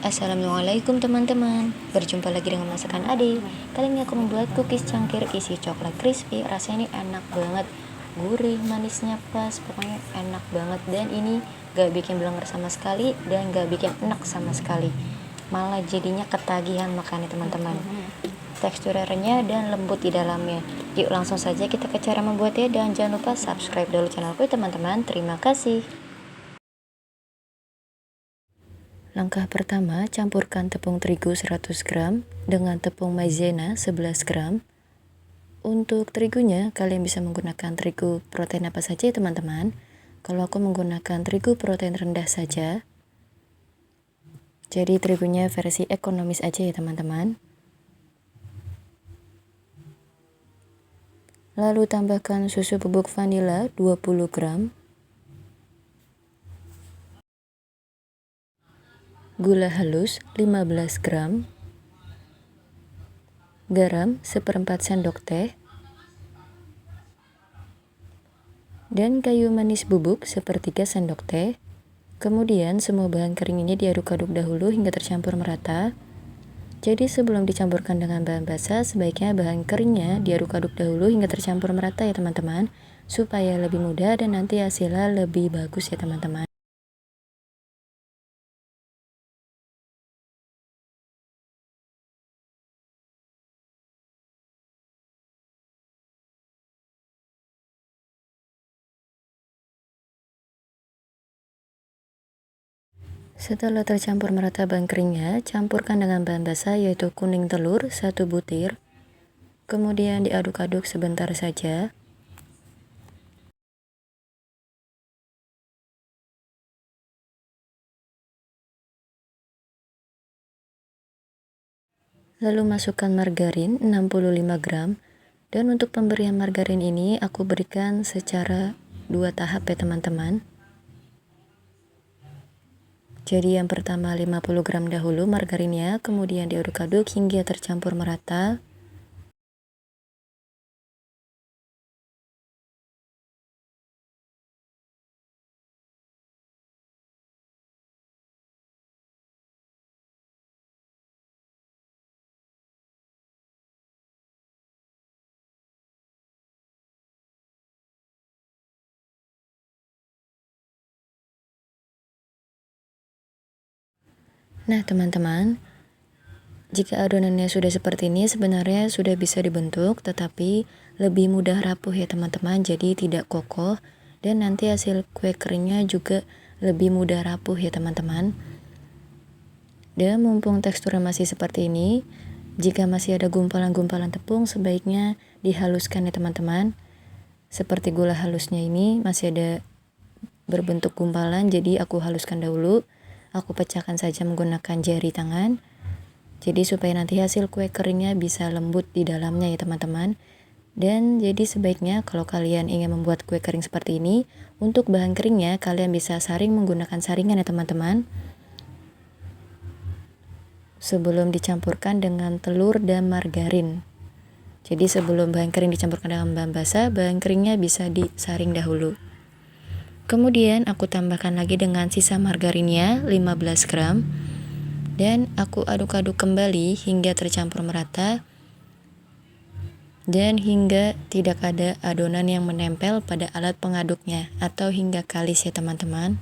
Assalamualaikum teman-teman. Berjumpa lagi dengan masakan Ade. Kali ini aku membuat cookies cangkir isi coklat crispy. Rasanya ini enak banget, gurih, manisnya pas, pokoknya enak banget. Dan ini gak bikin belenger sama sekali dan gak bikin enak sama sekali, malah jadinya ketagihan makannya teman-teman. Teksturnya dan lembut di dalamnya. Yuk langsung saja kita ke cara membuatnya, dan jangan lupa subscribe dulu channelku teman-teman. Terima kasih. Langkah pertama, campurkan tepung terigu 100 gram dengan tepung maizena 11 gram. Untuk terigunya, kalian bisa menggunakan terigu protein apa saja ya teman-teman. Kalau aku menggunakan terigu protein rendah saja. Jadi terigunya versi ekonomis aja ya teman-teman. Lalu tambahkan susu bubuk vanila 20 gram. Gula halus 15 gram, garam 1/4 sendok teh, dan kayu manis bubuk 1/3 sendok teh. Kemudian semua bahan kering ini diaduk-aduk dahulu hingga tercampur merata. Jadi sebelum dicampurkan dengan bahan basah, sebaiknya bahan keringnya diaduk-aduk dahulu hingga tercampur merata ya teman-teman, supaya lebih mudah dan nanti hasilnya lebih bagus ya teman-teman. Setelah tercampur merata bahan keringnya, campurkan dengan bahan basah yaitu kuning telur 1 butir. Kemudian diaduk-aduk sebentar saja. Lalu masukkan margarin 65 gram. Dan untuk pemberian margarin ini aku berikan secara 2 tahap ya teman-teman. Jadi yang pertama 50 gram dahulu margarinnya, kemudian diaduk-aduk hingga tercampur merata. Nah teman-teman, jika adonannya sudah seperti ini sebenarnya sudah bisa dibentuk, tetapi lebih mudah rapuh ya teman-teman, jadi tidak kokoh dan nanti hasil kue keringnya juga lebih mudah rapuh ya teman-teman. Dan mumpung teksturnya masih seperti ini, jika masih ada gumpalan-gumpalan tepung sebaiknya dihaluskan ya teman-teman. Seperti gula halusnya ini masih ada berbentuk gumpalan, jadi aku haluskan dahulu. Aku pecahkan saja menggunakan jari tangan. Jadi supaya nanti hasil kue keringnya bisa lembut di dalamnya ya teman-teman. Dan jadi sebaiknya kalau kalian ingin membuat kue kering seperti ini, untuk bahan keringnya kalian bisa saring menggunakan saringan ya teman-teman, sebelum dicampurkan dengan telur dan margarin. Jadi sebelum bahan kering dicampurkan dengan bahan basah, bahan keringnya bisa disaring dahulu. Kemudian aku tambahkan lagi dengan sisa margarinnya 15 gram. Dan aku aduk-aduk kembali hingga tercampur merata. Dan hingga tidak ada adonan yang menempel pada alat pengaduknya atau hingga kalis ya teman-teman.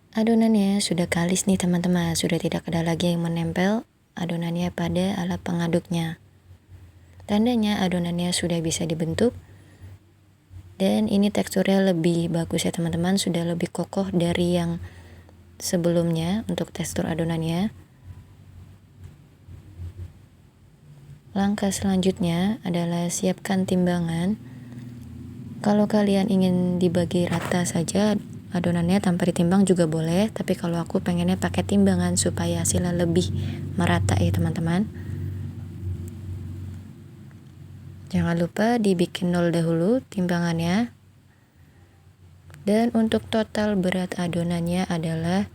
Adonannya sudah kalis nih teman-teman, sudah tidak ada lagi yang menempel adonannya pada alat pengaduknya. Tandanya adonannya sudah bisa dibentuk. Dan ini teksturnya lebih bagus ya teman-teman, sudah lebih kokoh dari yang sebelumnya untuk tekstur adonannya. Langkah selanjutnya adalah siapkan timbangan. Kalau kalian ingin dibagi rata saja adonannya tanpa ditimbang juga boleh, tapi kalau aku pengennya pakai timbangan supaya hasilnya lebih merata ya teman-teman. Jangan lupa dibikin 0 dahulu timbangannya. Dan untuk total berat adonannya adalah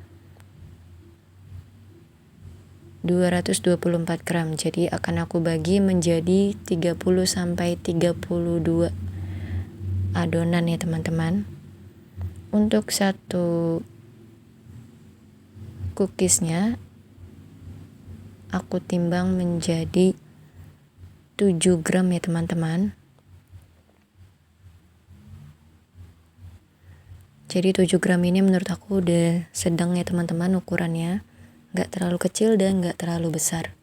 224 gram. Jadi akan aku bagi menjadi 30 sampai 32 adonan ya teman-teman. Untuk satu cookiesnya aku timbang menjadi 7 gram ya teman-teman. Jadi 7 gram ini menurut aku udah sedang ya teman-teman ukurannya. Nggak terlalu kecil dan nggak terlalu besar.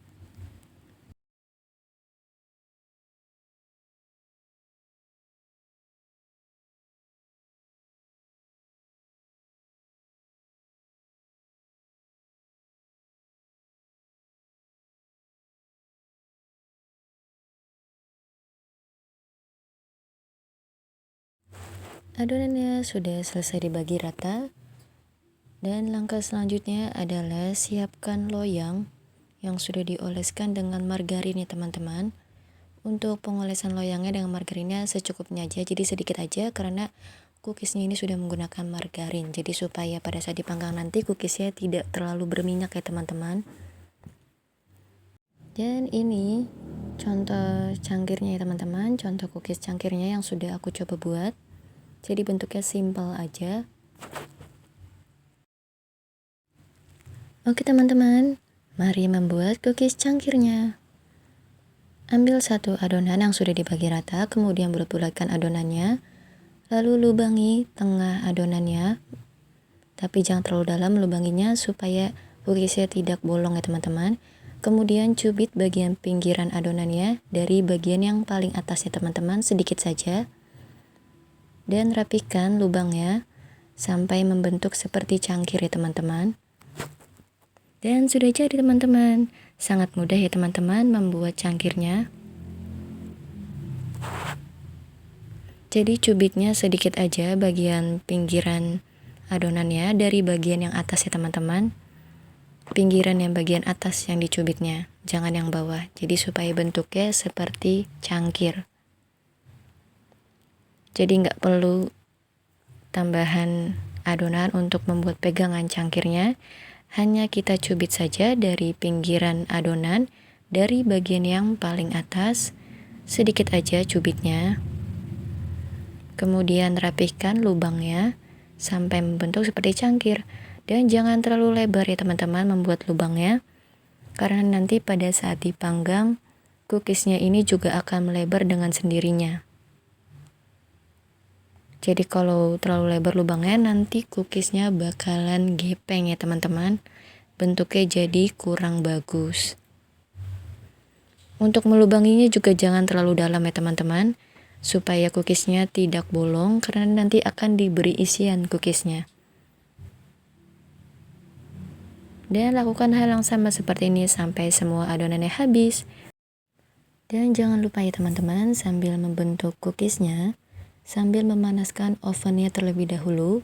Adonannya sudah selesai dibagi rata. Dan langkah selanjutnya adalah siapkan loyang yang sudah dioleskan dengan margarin ya teman-teman. Untuk pengolesan loyangnya dengan margarinnya secukupnya aja, jadi sedikit aja karena cookiesnya ini sudah menggunakan margarin. Jadi supaya pada saat dipanggang nanti cookiesnya tidak terlalu berminyak ya teman-teman. Dan ini contoh cangkirnya ya teman-teman, contoh cookies cangkirnya yang sudah aku coba buat. Jadi bentuknya simple aja. Oke teman-teman, mari membuat cookies cangkirnya. Ambil satu adonan yang sudah dibagi rata, kemudian bulat-bulatkan adonannya, lalu lubangi tengah adonannya, tapi jangan terlalu dalam lubanginya supaya cookiesnya tidak bolong ya teman-teman. Kemudian cubit bagian pinggiran adonannya dari bagian yang paling atas ya teman-teman, sedikit saja. Dan rapikan lubangnya sampai membentuk seperti cangkir ya teman-teman. Dan sudah jadi teman-teman. Sangat mudah ya teman-teman membuat cangkirnya. Jadi cubitnya sedikit aja bagian pinggiran adonannya dari bagian yang atas ya teman-teman. Pinggiran yang bagian atas yang dicubitnya, jangan yang bawah. Jadi supaya bentuknya seperti cangkir. Jadi nggak perlu tambahan adonan untuk membuat pegangan cangkirnya. Hanya kita cubit saja dari pinggiran adonan, dari bagian yang paling atas, sedikit aja cubitnya. Kemudian rapihkan lubangnya sampai membentuk seperti cangkir. Dan jangan terlalu lebar ya teman-teman membuat lubangnya, karena nanti pada saat dipanggang, cookiesnya ini juga akan melebar dengan sendirinya. Jadi kalau terlalu lebar lubangnya nanti cookiesnya bakalan gepeng ya teman-teman. Bentuknya jadi kurang bagus. Untuk melubanginya juga jangan terlalu dalam ya teman-teman, supaya cookiesnya tidak bolong karena nanti akan diberi isian cookiesnya. Dan lakukan hal yang sama seperti ini sampai semua adonannya habis. Dan jangan lupa ya teman-teman, sambil membentuk cookiesnya, sambil memanaskan ovennya terlebih dahulu,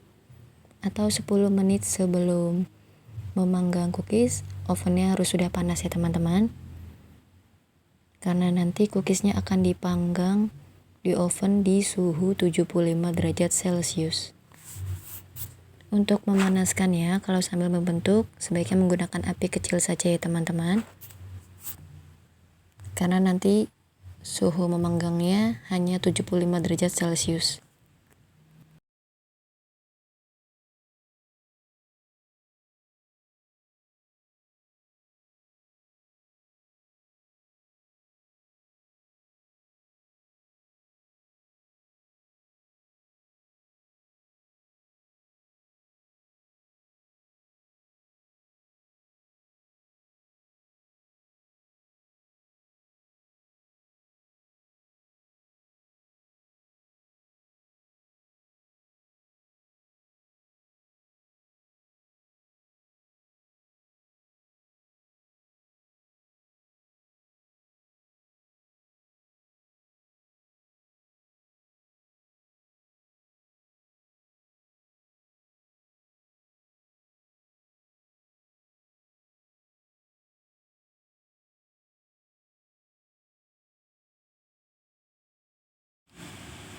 atau 10 menit sebelum memanggang cookies, ovennya harus sudah panas ya teman-teman. Karena nanti cookiesnya akan dipanggang di oven di suhu 75 derajat Celcius. Untuk memanaskannya, kalau sambil membentuk, sebaiknya menggunakan api kecil saja ya teman-teman. Karena nanti suhu memanggangnya hanya 75 derajat Celcius.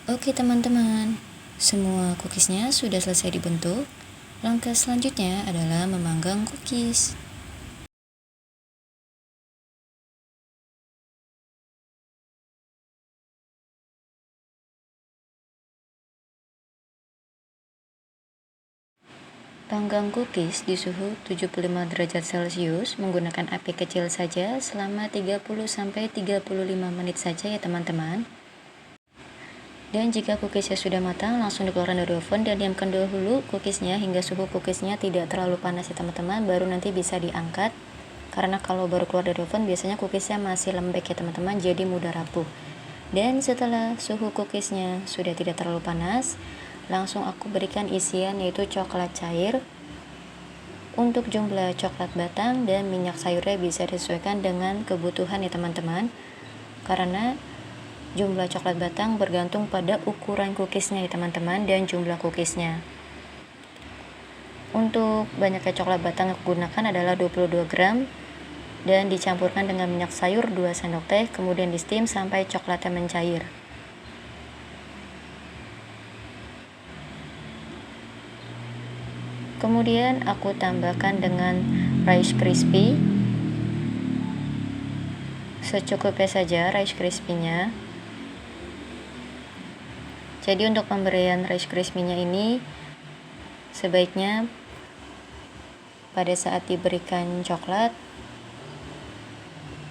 Oke teman-teman, semua cookiesnya sudah selesai dibentuk. Langkah selanjutnya adalah memanggang cookies. Panggang cookies di suhu 75 derajat Celcius menggunakan api kecil saja selama 30-35 menit saja ya teman-teman. Dan jika cookiesnya sudah matang, langsung dikeluarkan dari oven dan diamkan dahulu cookiesnya hingga suhu cookiesnya tidak terlalu panas ya teman-teman, baru nanti bisa diangkat. Karena kalau baru keluar dari oven biasanya cookiesnya masih lembek ya teman-teman, jadi mudah rapuh. Dan setelah suhu cookiesnya sudah tidak terlalu panas, langsung aku berikan isian yaitu coklat cair. Untuk jumlah coklat batang dan minyak sayurnya bisa disesuaikan dengan kebutuhan ya teman-teman, karena jumlah coklat batang bergantung pada ukuran cookiesnya ya teman-teman dan jumlah cookiesnya. Untuk banyaknya coklat batang yang aku gunakan adalah 22 gram dan dicampurkan dengan minyak sayur 2 sendok teh, kemudian di steam sampai coklatnya mencair. Kemudian aku tambahkan dengan Rice Crispy. Secukupnya saja Rice Crispy-nya. Jadi untuk pemberian Rice Crispy-nya ini sebaiknya pada saat diberikan coklat,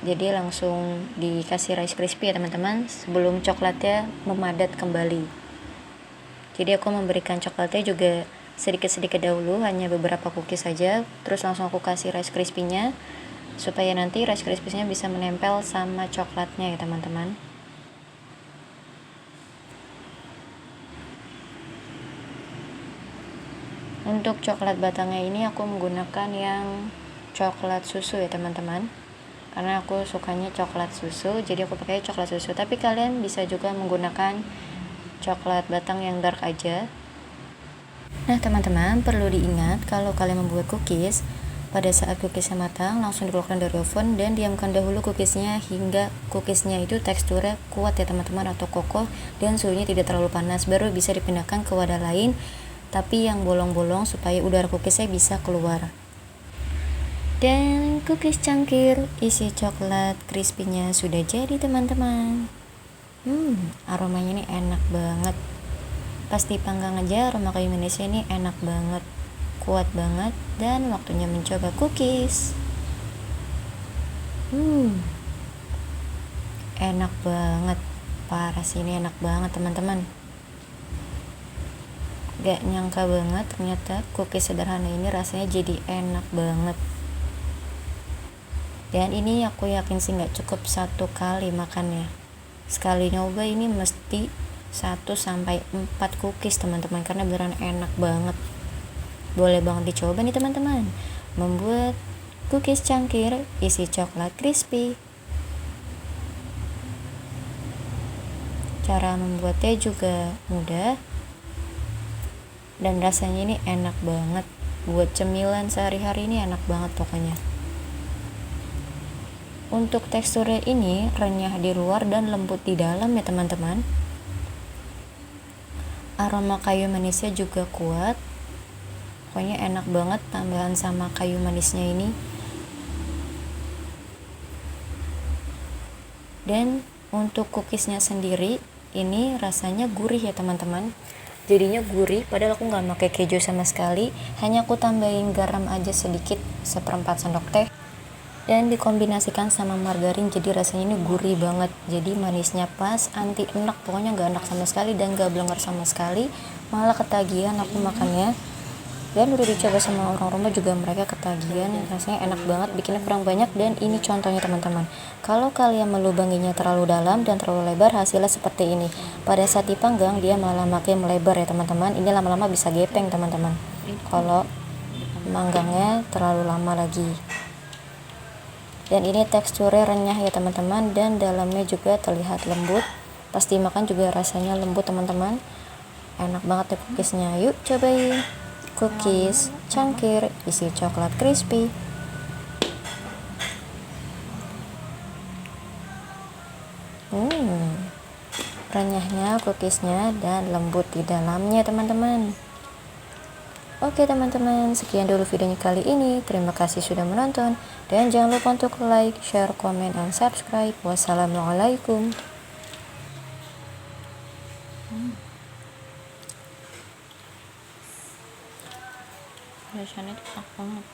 jadi langsung dikasih Rice Crispy ya teman-teman, sebelum coklatnya memadat kembali. Jadi aku memberikan coklatnya juga sedikit-sedikit dahulu, hanya beberapa cookies saja, terus langsung aku kasih Rice Crispy-nya supaya nanti Rice Crispy-nya bisa menempel sama coklatnya ya teman-teman. Untuk coklat batangnya ini aku menggunakan yang coklat susu ya teman-teman, karena aku sukanya coklat susu, jadi aku pakai coklat susu. Tapi kalian bisa juga menggunakan coklat batang yang dark aja. Nah teman-teman, perlu diingat kalau kalian membuat cookies, pada saat cookiesnya matang langsung dikeluarkan dari oven dan diamkan dahulu cookiesnya hingga cookiesnya itu teksturnya kuat ya teman-teman, atau kokoh dan suhunya tidak terlalu panas, baru bisa dipindahkan ke wadah lain tapi yang bolong-bolong supaya udara cookiesnya bisa keluar. Dan cookies cangkir isi coklat crispy-nya sudah jadi teman-teman. Aromanya ini enak banget. Pas dipanggang aja aroma kayu manisnya ini enak banget, kuat banget, dan waktunya mencoba cookies. Enak banget, parah sih, ini enak banget teman-teman. Gak nyangka banget ternyata cookies sederhana ini rasanya jadi enak banget. Dan ini aku yakin sih gak cukup satu kali makannya. Sekali nyoba ini mesti 1-4 cookies teman-teman, karena beneran enak banget. Boleh banget dicoba nih teman-teman, membuat cookies cangkir isi coklat crispy. Cara membuatnya juga mudah dan rasanya ini enak banget. Buat cemilan sehari-hari ini enak banget pokoknya. Untuk teksturnya ini renyah di luar dan lembut di dalam ya teman-teman. Aroma kayu manisnya juga kuat, pokoknya enak banget tambahan sama kayu manisnya ini. Dan untuk cookiesnya sendiri ini rasanya gurih ya teman-teman, jadinya gurih padahal aku nggak pakai keju sama sekali, hanya aku tambahin garam aja sedikit, 1/4 sendok teh, dan dikombinasikan sama margarin, jadi rasanya ini gurih banget, jadi manisnya pas, anti enak, pokoknya nggak enak sama sekali dan nggak blenger sama sekali, malah ketagihan aku makannya. Dan udah dicoba sama orang rumah juga mereka ketagihan, rasanya enak banget, bikinnya kurang banyak. Dan ini contohnya teman-teman, kalau kalian melubanginya terlalu dalam dan terlalu lebar, hasilnya seperti ini. Pada saat dipanggang dia malah makin melebar ya teman-teman, ini lama-lama bisa gepeng teman-teman kalau manggangnya terlalu lama lagi. Dan ini teksturnya renyah ya teman-teman, dan dalamnya juga terlihat lembut, pas dimakan juga rasanya lembut teman-teman, enak banget ya cookiesnya. Yuk cobain cookies cangkir isi coklat crispy. Renyahnya cookiesnya dan lembut di dalamnya teman-teman. Oke teman-teman, sekian dulu videonya kali ini. Terima kasih sudah menonton dan jangan lupa untuk like, share, komen, dan subscribe. Wassalamualaikum. Rasanya enak banget.